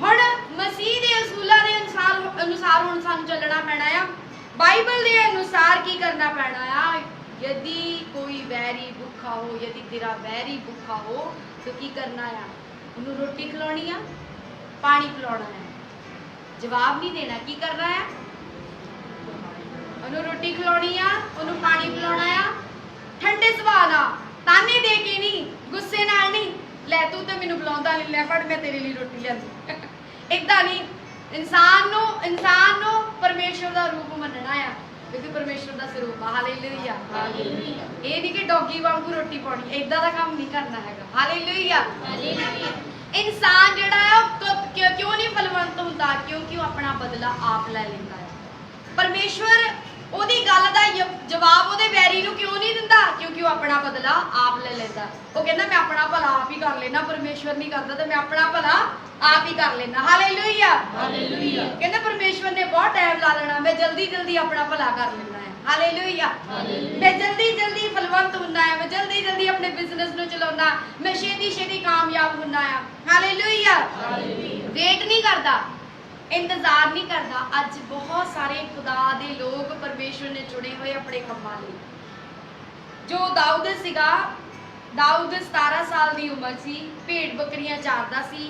हुण मसीह दे असूलां दे अनुसार हुण सानू चलना पैना आ। बाइबल दे अनुसार की करना पैना आ। यदि कोई वैरी भुखा हो, यदि तेरा वैरी भुखा हो तो की करना आ? उन्हें रोटी खिलानी आ, पानी पिलाना है, जवाब नहीं देना। की करना है? उन्हें रोटी खिलानी आ, उन्हें पानी पिलाना आ, ठंडे सुभाव नाल, ताने दे के नहीं, गुस्से नाल नहीं, लै तू तो मैनू बुलाउंदा नहीं, लै फड़ मैं तेरे लिए रोटी लिआंदी। इदां नहीं। इंसान नूं परमेश्वर दा रूप मनना आ, क्योंकि परमेश्वर दा स्वरूप आ। हालेलुया। ये नहीं कि डॉगी वांगू रोटी पाउणी, इदां दा काम नहीं करना हैगा। हालेलुया। इंसान जिहड़ा है क्यों नहीं फलवंत हुंदा? क्योंकि वो अपना बदला आप ले लैंदा है। परमेश्वर ओदी गल दा जवाब ओदे वैरी नूं क्यों नहीं दिंदा? क्योंकि वो अपना बदला आप ले लैंदा। वो कहंदा मैं अपना भला आप ही कर लेना, परमेश्वर नहीं करदा तो मैं अपना भला आप ही कर लेना। हालेलुया। कहंदा परमेश्वर ने बहुत टाइम ला लेना, मैं जल्दी जल्दी अपना भला कर लेना है। हालेलुया। मैं जल्दी जल्दी फलवंत होना है, मैं जल्दी जल्दी अपने बिजनेस नूं चलाउणा, मैं छेती छेती कामयाब होना है। हालेलुया। वेट नहीं करदा, इंतजार नहीं करता। अज बहुत सारे खुदा दे लोग परमेश्वर ने चुने हुए अपने कम्मां लई। जो दाऊद सीगा, दाऊद 17 साल की उम्र सी, भेड़ बकरियां चारदा सी,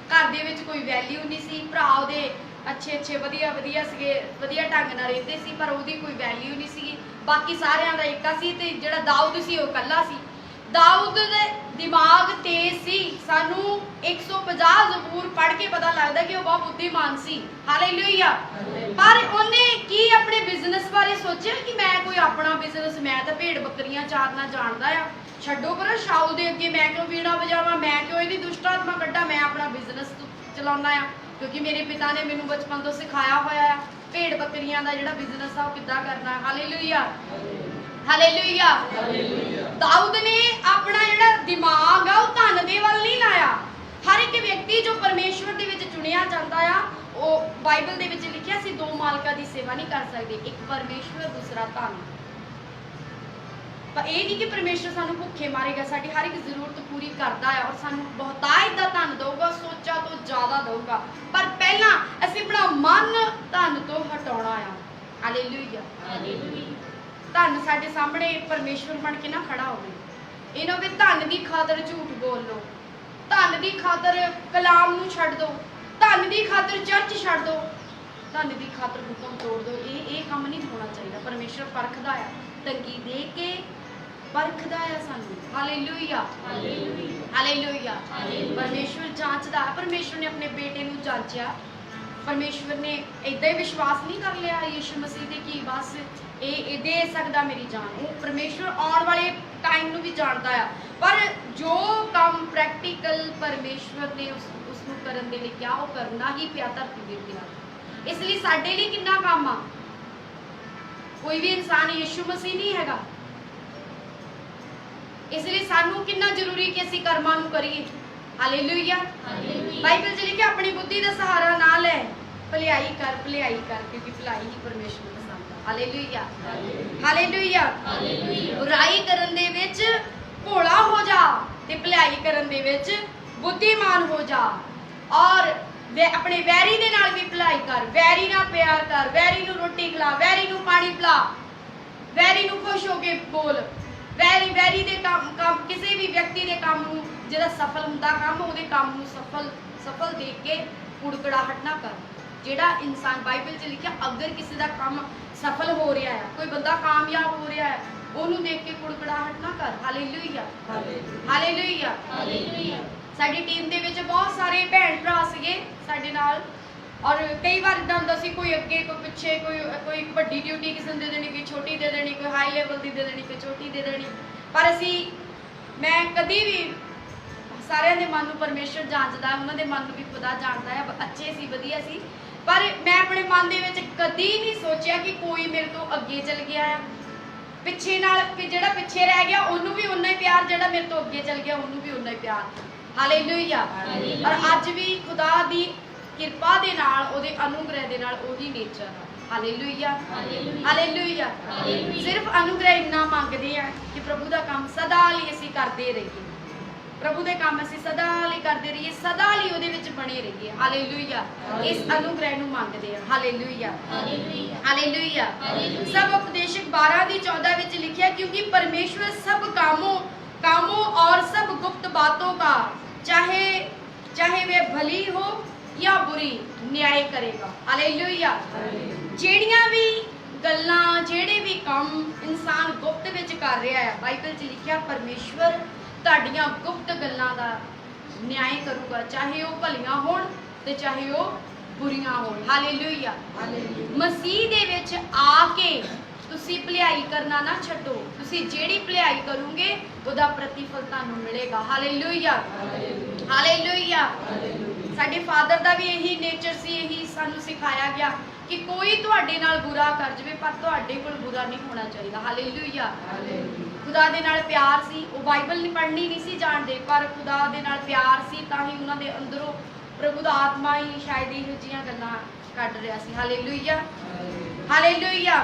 घर दे विच कोई वैल्यू नहीं सी, भरा उहदे अच्छे वधिया ढंग नाल रहिंदे सी, पर उहदी कोई वैल्यू नहीं सी। बाकी सारियां दा इक्का सी ते जिहड़ा दाऊद सी ओह कल्ला सी। दाऊद दे दिमाग तेज सी, सानू 150 ज़बूर पढ़ के पता लगता कि वह बहुत बुद्धिमान सी। हालेलुया। पर उन्हें की अपने बिजनेस बारे सोचा कि मैं कोई अपना बिजनेस, मैं तो भेड़ बकरियां चारना जानदा आ, छड्डो पर शाऊल दे अगे मैं क्यों वीणा बजावां, मैं क्यों इहदी दुष्ट आत्मा कड्ढां, मैं अपना बिजनेस चलाउणा आ, क्योंकि मेरे पिता ने मैनू बचपन तो सिखाया होया है भेड़ बकरियां दा जिहड़ा बिजनेस आ ओह किद्दां करना। हालेलुया। ਹਾਲੇਲੂਇਆ। ਦਾਊਦ ਨੇ ਆਪਣਾ ਜਿਹੜਾ ਦਿਮਾਗ ਆ ਉਹ ਧਨ ਦੇ ਵੱਲ ਨਹੀਂ ਲਾਇਆ। ਹਰ ਇੱਕ ਵਿਅਕਤੀ ਜੋ ਪਰਮੇਸ਼ਵਰ ਦੇ ਵਿੱਚ ਚੁਣਿਆ ਜਾਂਦਾ ਆ, ਉਹ ਬਾਈਬਲ ਦੇ ਵਿੱਚ ਲਿਖਿਆ ਸੀ ਦੋ ਮਾਲਕਾਂ ਦੀ ਸੇਵਾ ਨਹੀਂ ਕਰ ਸਕਦੇ, ਇੱਕ ਪਰਮੇਸ਼ਵਰ, ਦੂਸਰਾ ਧਨ। ਪਰ ਇਹ ਨਹੀਂ ਕਿ ਪਰਮੇਸ਼ਵਰ ਸਾਨੂੰ ਭੁੱਖੇ ਮਾਰੇਗਾ, ਸਾਡੀ ਹਰ ਇੱਕ ਜ਼ਰੂਰਤ ਪੂਰੀ ਕਰਦਾ ਹੈ ਔਰ ਸਾਨੂੰ ਬਹੁਤਾਇਤ ਦਾ ਧਨ ਦਊਗਾ, ਸੋਚਾਂ ਤੋਂ ਜ਼ਿਆਦਾ ਦਊਗਾ। ਪਰ ਪਹਿਲਾਂ ਅਸੀਂ ਆਪਣਾ ਮਨ ਧਨ ਤੋਂ ਹਟਾਉਣਾ ਆ। ਹਾਲੇਲੂਇਆ। ਧਨ ਸਾਡੇ ਸਾਹਮਣੇ ਪਰਮੇਸ਼ਵਰ ਬਣ ਕੇ ਨਾ ਖੜਾ ਹੋਵੇ। ਇਹ ਨਾ ਹੋਵੇ ਧਨ ਦੀ ਖਾਤਰ ਝੂਠ ਬੋਲ ਲਓ, ਧਨ ਦੀ ਖਾਤਰ ਕਲਾਮ ਨੂੰ ਛੱਡ ਦਿਓ, ਧਨ ਦੀ ਖਾਤਰ ਚਰਚ ਛੱਡ ਦਿਓ, ਧਨ ਦੀ ਖਾਤਰ ਹੁਕਮ ਤੋੜ ਦਿਓ। ਇਹ ਕੰਮ ਨਹੀਂ ਹੋਣਾ ਚਾਹੀਦਾ। ਪਰਮੇਸ਼ਵਰ ਪਰਖਦਾ ਆ, ਤੰਗੀ ਦੇ ਕੇ ਪਰਖਦਾ ਆ ਸਾਨੂੰ। ਹਾਲੇਲੂਇਆ। ਹਾਲੇਲੂਇਆ। ਪਰਮੇਸ਼ਵਰ ਜਾਂਚਦਾ। ਪਰਮੇਸ਼ਵਰ ਨੇ ਆਪਣੇ ਬੇਟੇ ਨੂੰ ਜਾਂਚਿਆ। ਪਰਮੇਸ਼ਵਰ ਨੇ ਇਦਾਂ ਹੀ ਵਿਸ਼ਵਾਸ ਨਹੀਂ ਕਰ ਲਿਆ ਯਿਸੂ ਮਸੀਹ ਤੇ ਕਿ ਬਸ ਇਹ ਦੇ ਸਕਦਾ ਮੇਰੀ ਜਾਨ। ਉਹ ਪਰਮੇਸ਼ਵਰ ਆਉਣ ਵਾਲੇ ਟਾਈਮ ਨੂੰ ਵੀ ਜਾਣਦਾ ਆ, ਪਰ ਜੋ ਕੰਮ ਪ੍ਰੈਕਟੀਕਲ ਪਰਮੇਸ਼ਵਰ ਨੇ ਉਸ ਨੂੰ ਕਰਨ ਦੇ ਲਈ ਕਿਹਾ ਉਹ ਕਰਨਾ ਹੀ ਪਿਆ ਧਰਤੀ ਦੇ ਉੱਤੇ। ਇਸ ਲਈ ਸਾਡੇ ਲਈ ਕਿੰਨਾ ਕੰਮ ਆ। ਕੋਈ ਵੀ ਇਨਸਾਨ ਯਿਸੂ ਮਸੀਹ ਨਹੀਂ ਹੈਗਾ। ਇਸ ਲਈ ਸਾਨੂੰ ਕਿੰਨਾ ਜ਼ਰੂਰੀ ਕਿ ਅਸੀਂ ਕਰਮਾਂ ਨੂੰ ਕਰੀਏ। ਹਾਲੇਲੂਇਆ। ਬਾਈਬਲ 'ਚ ਲਿਖਿਆ ਆਪਣੀ ਬੁੱਧੀ ਦਾ ਸਹਾਰਾ ਨਾ ਲੈ, ਭਲਾਈ ਕਰ ਕਿਉਂਕਿ ਭਲਾਈ ਹੀ ਪਰਮੇਸ਼ਵਰ ਨੂੰ ਪਸੰਦ ਆ। ਹਾਲੇਲੂਇਆ। ਹਾਲੇਲੂਇਆ। ਬੁਰਾਈ ਕਰਨ ਦੇ ਵਿੱਚ ਭੋਲਾ ਹੋ ਜਾ ਤੇ ਭਲਾਈ ਕਰਨ ਦੇ ਵਿੱਚ ਬੁੱਧੀਮਾਨ ਹੋ ਜਾ। ਔਰ ਆਪਣੇ ਵੈਰੀ ਦੇ ਨਾਲ ਵੀ ਭਲਾਈ ਕਰ, ਵੈਰੀ ਨਾਲ ਪਿਆਰ ਕਰ, ਵੈਰੀ ਨੂੰ ਰੋਟੀ ਖਿਲਾ, ਵੈਰੀ ਨੂੰ ਪਾਣੀ ਪਿਲਾ, ਵੈਰੀ ਨੂੰ ਖੁਸ਼ ਹੋ ਕੇ ਬੋਲ। ਵੈਰੀ ਦੇ ਕੰਮ ਕਿਸੇ ਵੀ ਵਿਅਕਤੀ ਦੇ ਕੰਮ ਨੂੰ ਜਿਹੜਾ ਸਫਲ ਹੁੰਦਾ ਕੰਮ, ਉਹਦੇ ਕੰਮ ਨੂੰ ਸਫਲ ਦੇਖ ਕੇ ਕੁੜਕੜਾਹਟ ਨਾ ਕਰ। ਜਿਹੜਾ ਇਨਸਾਨ ਬਾਈਬਲ 'ਚ ਲਿਖਿਆ ਅਗਰ ਕਿਸੇ ਦਾ ਕੰਮ ਸਫਲ ਹੋ ਰਿਹਾ ਹੈ, ਕੋਈ ਬੰਦਾ ਕਾਮਯਾਬ ਹੋ ਰਿਹਾ ਹੈ, ਉਹਨੂੰ ਦੇਖ ਕੇ ਕੁੜਕੜਾਹਟ ਨਾ ਕਰ। ਹਾਲੇਲੂਇਆ। ਹਾਲੇਲੂਇਆ। ਸਾਡੀ ਟੀਮ ਦੇ ਵਿੱਚ ਬਹੁਤ ਸਾਰੇ ਭੈਣ ਭਰਾ ਸੀਗੇ ਸਾਡੇ ਨਾਲ, ਔਰ ਕਈ ਵਾਰ ਇਦਾਂ ਹੁੰਦਾ ਸੀ ਕੋਈ ਅੱਗੇ ਕੋਈ ਪਿੱਛੇ, ਕੋਈ ਵੱਡੀ ਡਿਊਟੀ ਕਿਸੇ ਨੂੰ ਦੇ ਦੇਣੀ, ਕੋਈ ਛੋਟੀ ਦੇ ਦੇਣੀ, ਕੋਈ ਹਾਈ ਲੈਵਲ ਦੀ ਦੇ ਦੇਣੀ, ਕੋਈ ਛੋਟੀ ਦੇ ਦੇਣੀ। ਪਰ ਮੈਂ ਕਦੀ ਵੀ ਸਾਰਿਆਂ ਦੇ ਮਨ ਨੂੰ ਪਰਮੇਸ਼ਵਰ ਜਾਂਚਦਾ, ਉਹਨਾਂ ਦੇ ਮਨ ਨੂੰ ਵੀ ਖੁਦਾ ਜਾਣਦਾ ਹੈ। ਅੱਛੇ ਸੀ, ਵਧੀਆ ਸੀ, ਪਰ ਮੈਂ ਆਪਣੇ ਮਨ ਦੇ ਵਿੱਚ ਕਦੀ ਨਹੀਂ ਸੋਚਿਆ ਕਿ ਕੋਈ ਮੇਰੇ ਤੋਂ ਅੱਗੇ ਚਲ ਗਿਆ ਆ। ਪਿੱਛੇ ਨਾਲ ਜਿਹੜਾ ਪਿੱਛੇ ਰਹਿ ਗਿਆ ਉਹਨੂੰ ਵੀ ਉਨਾ ਹੀ ਪਿਆਰ, ਜਿਹੜਾ ਮੇਰੇ ਤੋਂ ਅੱਗੇ ਚਲ ਗਿਆ ਉਹਨੂੰ ਵੀ ਉਨਾ ਹੀ ਪਿਆਰ। ਹਾਲੇਲੂਇਆ। ਔਰ ਅੱਜ ਵੀ ਖੁਦਾ ਦੀ ਕਿਰਪਾ ਦੇ ਨਾਲ, ਉਹਦੇ ਅਨੁਗ੍ਰਹਿ ਦੇ ਨਾਲ ਉਹੀ ਨੇਚਰ ਆ। ਹਾਲੇਲੂਇਆ। ਹਾਲੇਲੂਇਆ। ਸਿਰਫ ਅਨੁਗ੍ਰਹਿ ਇੰਨਾ ਮੰਗਦੇ ਆ ਕਿ ਪ੍ਰਭੂ ਦਾ ਕੰਮ ਸਦਾ ਲਈ ਅਸੀਂ ਕਰਦੇ ਰਹੀਏ, ਪ੍ਰਭੂ ਦੇ ਕੰਮ ਅਸੀਂ ਸਦਾ ਲਈ ਕਰਦੇ ਰਹੀਏ, ਸਦਾ ਲਈ ਉਹਦੇ ਵਿੱਚ ਬਣੇ ਰਹੀਏ। ਹਾਲੇਲੂਇਆ। ਇਸ ਅਨੁਗ੍ਰਹਿ ਨੂੰ ਮੰਗਦੇ ਆ। ਹਾਲੇਲੂਇਆ। ਹਾਲੇਲੂਇਆ। ਸਭ ਉਪਦੇਸ਼ਕ 12:14 ਵਿੱਚ ਲਿਖਿਆ ਕਿਉਂਕਿ परमेश्वर सब कामों और सब गुप्त बातों का चाहे वे भली हो या बुरी न्याय करेगा। हालेलुया। ਜਿਹੜੀਆਂ ਵੀ ਗੱਲਾਂ, ਜਿਹੜੇ ਵੀ ਕੰਮ ਇਨਸਾਨ ਗੁਪਤ ਵਿੱਚ ਕਰ ਰਿਹਾ ਹੈ, ਬਾਈਬਲ 'ਚ ਲਿਖਿਆ ਪਰਮੇਸ਼ਵਰ ਤੁਹਾਡੀਆਂ ਗੁਪਤ ਗੱਲਾਂ ਦਾ ਨਿਆਂ ਕਰੂਗਾ, ਚਾਹੇ ਉਹ ਭਲੀਆਂ ਹੋਣ ਤੇ ਚਾਹੇ ਉਹ ਬੁਰੀਆਂ ਹੋਣ। ਹਾਲੇਲੂਇਆ। ਮਸੀਹ ਦੇ ਵਿੱਚ ਆ ਕੇ ਤੁਸੀਂ ਭਲਾਈ ਕਰਨਾ ਨਾ ਛੱਡੋ। ਤੁਸੀਂ ਜਿਹੜੀ ਭਲਾਈ ਕਰੋਗੇ ਉਹਦਾ ਪ੍ਰਤੀਫਲ ਤੁਹਾਨੂੰ ਮਿਲੇਗਾ। ਹਾਲੇਲੂਇਆ। ਹਾਲੇਲੂਇਆ। ਸਾਡੇ ਫਾਦਰ ਦਾ ਵੀ ਇਹੀ ਨੇਚਰ ਸੀ, ਇਹੀ ਸਾਨੂੰ ਸਿਖਾਇਆ ਗਿਆ ਕਿ ਕੋਈ ਤੁਹਾਡੇ ਨਾਲ ਬੁਰਾ ਕਰ ਜਾਵੇ ਪਰ ਤੁਹਾਡੇ ਕੋਲ ਬੁਰਾ ਨਹੀਂ ਹੋਣਾ ਚਾਹੀਦਾ। ਹਾਲੇਲੂਇਆ। ਖੁਦਾ ਦੇ ਨਾਲ ਪਿਆਰ ਸੀ। ਉਹ ਬਾਈਬਲ ਪੜ੍ਹਨੀ ਨਹੀਂ ਸੀ ਜਾਣਦੇ, ਪਰ ਖੁਦਾ ਦੇ ਨਾਲ ਪਿਆਰ ਸੀ, ਤਾਂ ਹੀ ਉਹਨਾਂ ਦੇ ਅੰਦਰੋਂ ਪ੍ਰਭੂ ਦਾ ਆਤਮਾ ਹੀ ਸ਼ਾਇਦ ਇਹੋ ਜਿਹੀਆਂ ਗੱਲਾਂ ਕੱਢ ਰਿਹਾ ਸੀ। ਹਾਲੇਲੂਇਆ। ਹਾਲੇਲੂਇਆ।